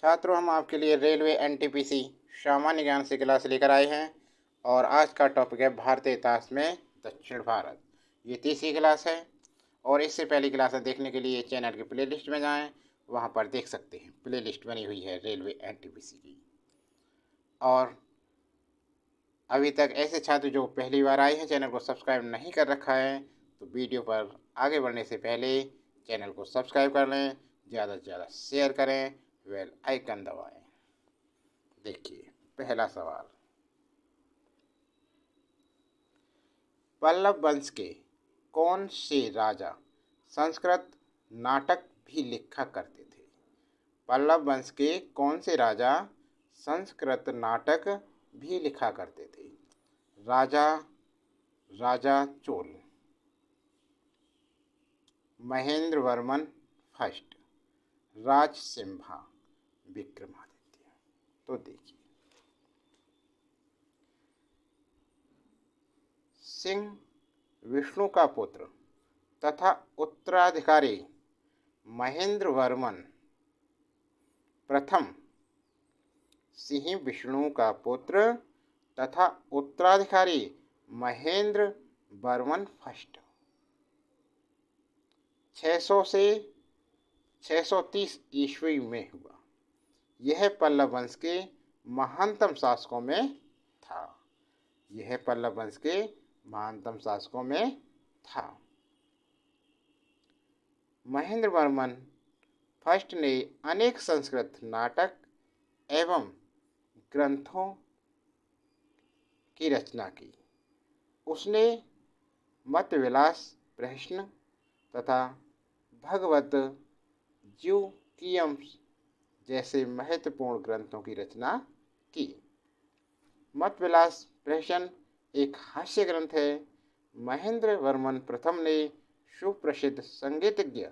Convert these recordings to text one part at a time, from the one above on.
छात्रों, हम आपके लिए रेलवे एनटीपीसी सामान्य ज्ञान से क्लास लेकर आए हैं और आज का टॉपिक है भारतीय इतिहास में दक्षिण भारत। ये तीसरी क्लास है और इससे पहली क्लास देखने के लिए चैनल की प्लेलिस्ट में जाएं, वहां पर देख सकते हैं। प्लेलिस्ट बनी हुई है रेलवे एनटीपीसी की। और अभी तक ऐसे छात्र जो पहली बार आए हैं, चैनल को सब्सक्राइब नहीं कर रखा है, तो वीडियो पर आगे बढ़ने से पहले चैनल को सब्सक्राइब कर लें, ज़्यादा से ज़्यादा शेयर करें, बेल आइकन दबाएं। देखिए पहला सवाल, पल्लव वंश के कौन से राजा संस्कृत नाटक भी लिखा करते थे? पल्लव वंश के कौन से राजा संस्कृत नाटक भी लिखा करते थे? राजा चोल, महेंद्र वर्मन फर्स्ट, राजसिम्हा, विक्रमादित्य। तो देखिए, सिंह विष्णु का पुत्र तथा उत्तराधिकारी महेंद्र वर्मन प्रथम, सिंह विष्णु का पुत्र तथा उत्तराधिकारी महेंद्र वर्मन फर्स्ट 600 से 630 ईस्वी में हुआ। यह पल्लव वंश के महानतम शासकों में था। यह पल्लव वंश के महानतम शासकों में था। महेंद्र वर्मन फर्स्ट ने अनेक संस्कृत नाटक एवं ग्रंथों की रचना की। उसने मतविलास प्रश्न तथा भगवत ज्योतिषीयम जैसे महत्वपूर्ण ग्रंथों की रचना की। मतविलास प्रश्न एक हास्य ग्रंथ है। महेंद्र वर्मन प्रथम ने सुप्रसिद्ध संगीतज्ञ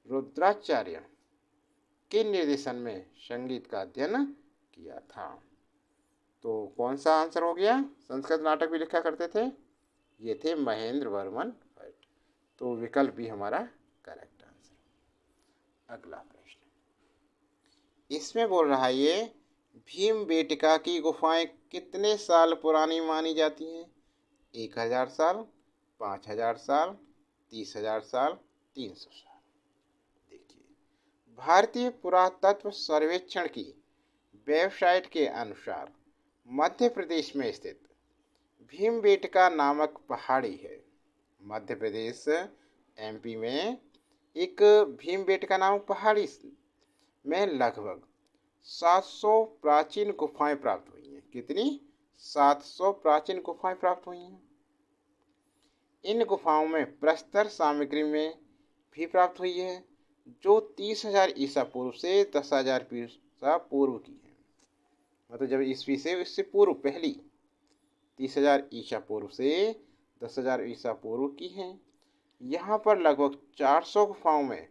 रुद्राचार्य के निर्देशन में संगीत का अध्ययन किया था। तो कौन सा आंसर हो गया? संस्कृत नाटक भी लिखा करते थे, ये थे महेंद्र वर्मन फर्स्ट। तो विकल्प भी हमारा करेक्ट आंसर। अगला प्रश्न, इसमें बोल रहा है ये भीमबेटका की गुफाएं कितने साल पुरानी मानी जाती हैं? 1000 साल, 5000 साल, 30,000 साल, 300 साल। देखिए, भारतीय पुरातत्व सर्वेक्षण की वेबसाइट के अनुसार मध्य प्रदेश में स्थित भीमबेटका नामक पहाड़ी है। मध्य प्रदेश एमपी में एक भीमबेटका नामक पहाड़ी में लगभग 700 प्राचीन गुफाएं प्राप्त हुई हैं। कितनी? 700 प्राचीन गुफाएं प्राप्त हुई हैं। इन गुफाओं में प्रस्तर सामग्री में भी प्राप्त हुई है जो 30,000 ईसा पूर्व से 10,000 ईसा पूर्व की है। मतलब जब ईस्वी से इससे पूर्व पहली 30,000 ईसा पूर्व से 10,000 ईसा पूर्व की हैं। यहाँ पर लगभग 400 गुफाओं में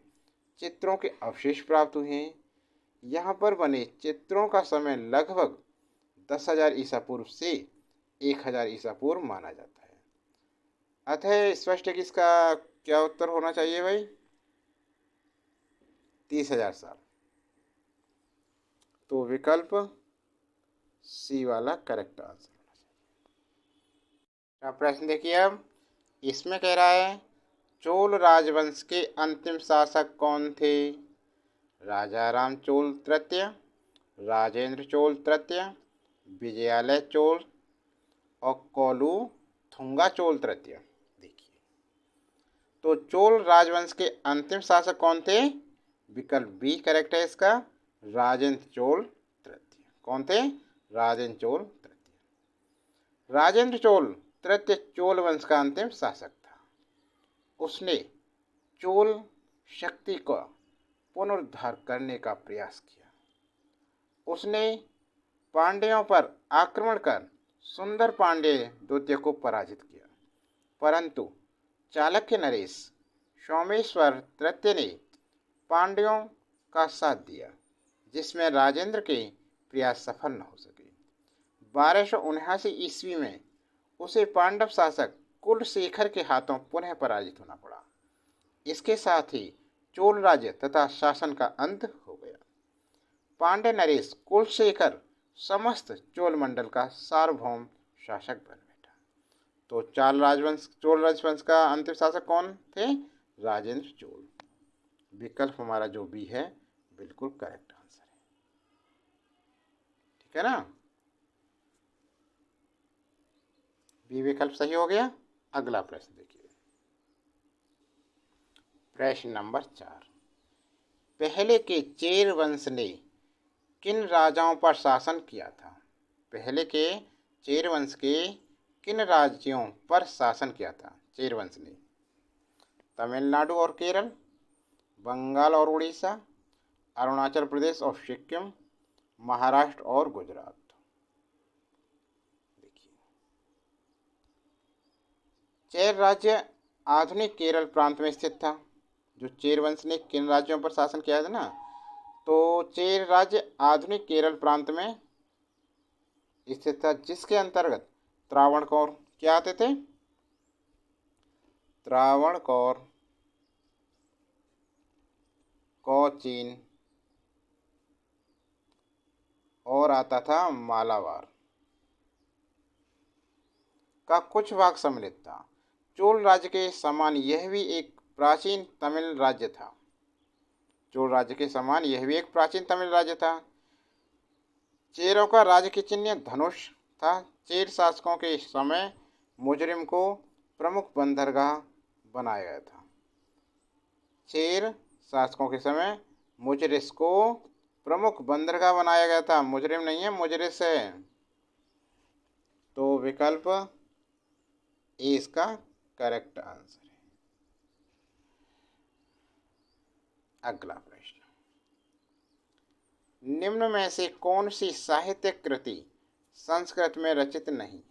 चित्रों के अवशेष प्राप्त हुए हैं। यहाँ पर बने चित्रों का समय लगभग 10,000 ईसा पूर्व से 1,000 ईसा पूर्व माना जाता है। अतः स्पष्ट है कि इसका क्या उत्तर होना चाहिए भाई? 30,000 साल। तो विकल्प सी वाला करेक्ट आंसर होना चाहिए। अब प्रश्न देखिए, अब इसमें कह रहा है चोल राजवंश के अंतिम शासक कौन थे? राजा राम चोल तृतीय, राजेंद्र चोल तृतीय, विजयालय चोल और कोलू थुंगा चोल तृतीय। देखिए, तो चोल राजवंश के अंतिम शासक कौन थे? विकल्प बी करेक्ट है इसका, राजेंद्र चोल तृतीय। कौन थे? राजेंद्र चोल तृतीय। राजेंद्र चोल तृतीय चोल वंश का अंतिम शासक था। उसने चोल शक्ति का पुनरुद्धार करने का प्रयास किया। उसने पांड्यों पर आक्रमण कर सुंदर पांड्य द्वितीय को पराजित किया, परंतु चाणक्य नरेश सोमेश्वर तृतीय ने पांड्यों का साथ दिया, जिसमें राजेंद्र के प्रयास सफल न हो सके। 1279 ईस्वी में उसे पांडव शासक कुलशेखर के हाथों पुनः पराजित होना पड़ा। इसके साथ ही चोल राज्य तथा शासन का अंत हो गया। पांड्य नरेश कुलशेखर समस्त चोल मंडल का सार्वभौम शासक बन बैठा। तो चोल राजवंश का अंतिम शासक कौन थे? राजेंद्र चोल। विकल्प हमारा जो भी है बिल्कुल करेक्ट आंसर है। ठीक है ना, बी विकल्प सही हो गया। अगला प्रश्न देखिए, प्रश्न नंबर 4। पहले के चेर वंश ने किन राजाओं पर शासन किया था? पहले के चेर वंश के किन राज्यों पर शासन किया था चेर वंश ने? तमिलनाडु और केरल, बंगाल और उड़ीसा, अरुणाचल प्रदेश और सिक्किम, महाराष्ट्र और गुजरात। देखिए, चेर राज्य आधुनिक केरल प्रांत में स्थित था। जो चेर वंश ने किन राज्यों पर शासन किया था ना, तो चेर राज्य आधुनिक केरल प्रांत में स्थित था, जिसके अंतर्गत त्रावणकोर क्या आते थे? त्रावणकोर, कोचीन और आता था मालाबार का कुछ भाग सम्मिलित था। चोल राज्य के समान यह भी एक प्राचीन तमिल राज्य था। चोल राज्य के समान यह भी एक प्राचीन तमिल राज्य था। चेरों का राजकीय चिन्ह धनुष था। चेर शासकों के समय मुजरिम को प्रमुख बंदरगाह बनाया गया था। चेर शासकों के समय मुजरिस को प्रमुख बंदरगाह बनाया गया था। मुजरिम नहीं है, मुजरिस है। तो विकल्प ए इसका करेक्ट आंसर है। अगला प्रश्न, निम्न में से कौन सी साहित्यिक कृति संस्कृत में रचित नहीं है?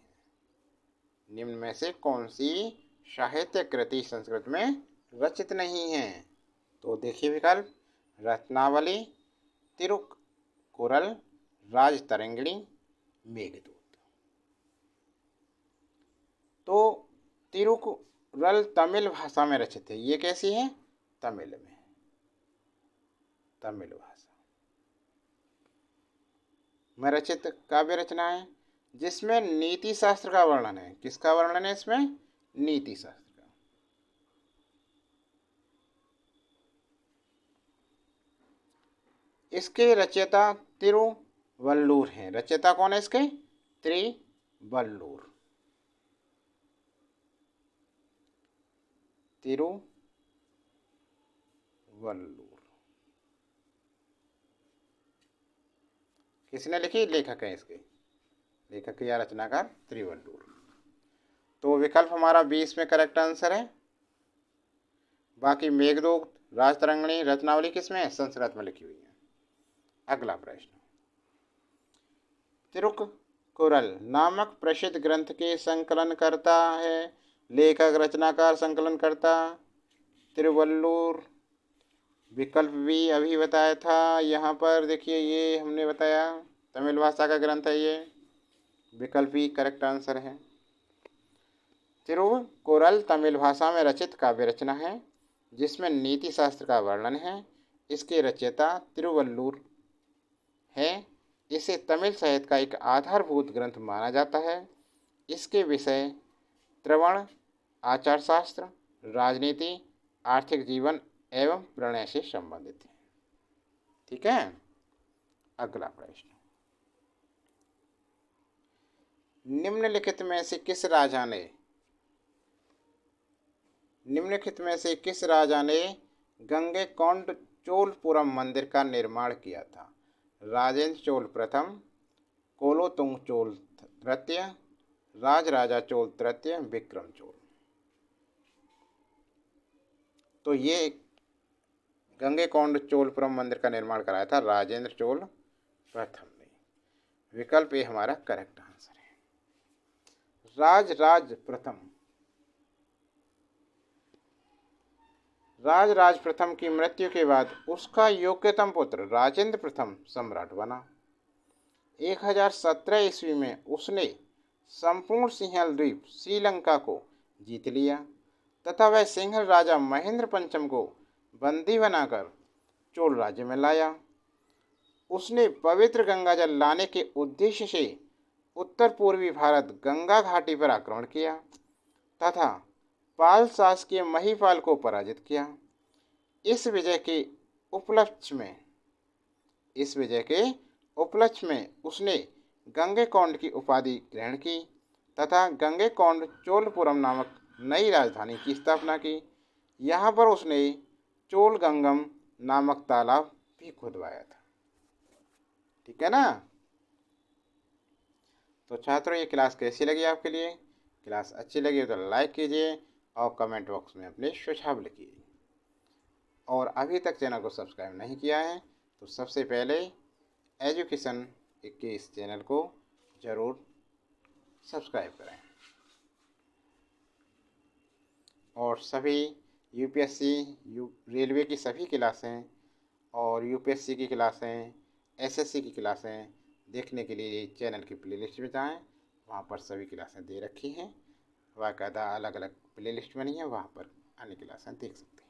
निम्न में से कौन सी साहित्यिक कृति संस्कृत में रचित नहीं है? तो देखिए विकल्प, रत्नावली, तिरुकुरल, राजतरंगिणी, मेघदूत। तो तिरुकुरल तमिल भाषा में रचित है। ये कैसी है? तमिल में, तमिल भाषा में रचित काव्य रचना है, जिसमें नीति शास्त्र का वर्णन है। किसका वर्णन है इसमें? नीति शास्त्र का। इसके रचयिता तिरुवल्लुर हैं। रचयिता कौन है इसके? तिरुवल्लुर। तिरुवल्लुर किसने लिखी? लेखक है इसके, लेखक या रचनाकार तिरुवल्लुर। तो विकल्प हमारा 20 में करेक्ट आंसर है। बाकी मेघदूत, राजतरंगिणी, रत्नावली किसमें है? संस्कृत में लिखी हुई है। अगला प्रश्न, तिरुकुरल नामक प्रसिद्ध ग्रंथ के संकलन करता है। लेखक, रचनाकार, संकलनकर्ता तिरुवल्लुर। विकल्प भी अभी बताया था। यहाँ पर देखिए, ये हमने बताया तमिल भाषा का ग्रंथ है ये। विकल्प भी करेक्ट आंसर है। तिरुकुरल तमिल भाषा में रचित काव्य रचना है, जिसमें नीति शास्त्र का वर्णन है। इसके रचयिता तिरुवल्लुर है। इसे तमिल साहित्य का एक आधारभूत ग्रंथ माना जाता है। इसके विषय त्रवण, आचार शास्त्र, राजनीति, आर्थिक जीवन एवं प्रणय से संबंधित है। ठीक है। अगला प्रश्न, निम्नलिखित में से किस राजा ने गंगैकोंड चोलपुरम मंदिर का निर्माण किया था? राजेंद्र चोल प्रथम, कोलोतुंग चोल तृतीय, राजराजा चोल तृतीय, विक्रम चोल। तो ये गंगैकोंड चोलपुरम मंदिर का निर्माण कराया था राजेंद्र चोल प्रथम ने। विकल्प ए हमारा करेक्ट आंसर है। राजराज प्रथम की मृत्यु के बाद उसका योग्यतम पुत्र राजेंद्र प्रथम सम्राट बना। 1017 ईस्वी में उसने संपूर्ण सिंहल द्वीप श्रीलंका को जीत लिया तथा वह सिंहल राजा महेंद्र पंचम को बंदी बनाकर चोल राज्य में लाया। उसने पवित्र गंगा जल लाने के उद्देश्य से उत्तर पूर्वी भारत गंगा घाटी पर आक्रमण किया तथा पाल शासकीय महिपाल को पराजित किया। इस विजय के उपलक्ष्य में इस विजय के उपलक्ष्य में उसने गंगैकोंड की उपाधि ग्रहण की तथा गंगैकोंड चोलपुरम नामक नई राजधानी की स्थापना की। यहाँ पर उसने चोलगंगम नामक तालाब भी खुदवाया था। ठीक है ना। तो छात्रों, ये क्लास कैसी लगी आपके लिए? क्लास अच्छी लगी हो तो लाइक कीजिए और कमेंट बॉक्स में अपने सुझाव लिखिए। और अभी तक चैनल को सब्सक्राइब नहीं किया है तो सबसे पहले एजुकेशन के इस चैनल को ज़रूर सब्सक्राइब करें। और सभी यूपीएससी रेलवे की सभी क्लासें और यूपीएससी की क्लासें, एसएससी की क्लासें देखने के लिए चैनल की प्लेलिस्ट में जाएँ। वहाँ पर सभी क्लासें दे रखी हैं, बाकायदा अलग अलग प्लेलिस्ट बनी है, वहाँ पर अन्य क्लासें देख सकते हैं।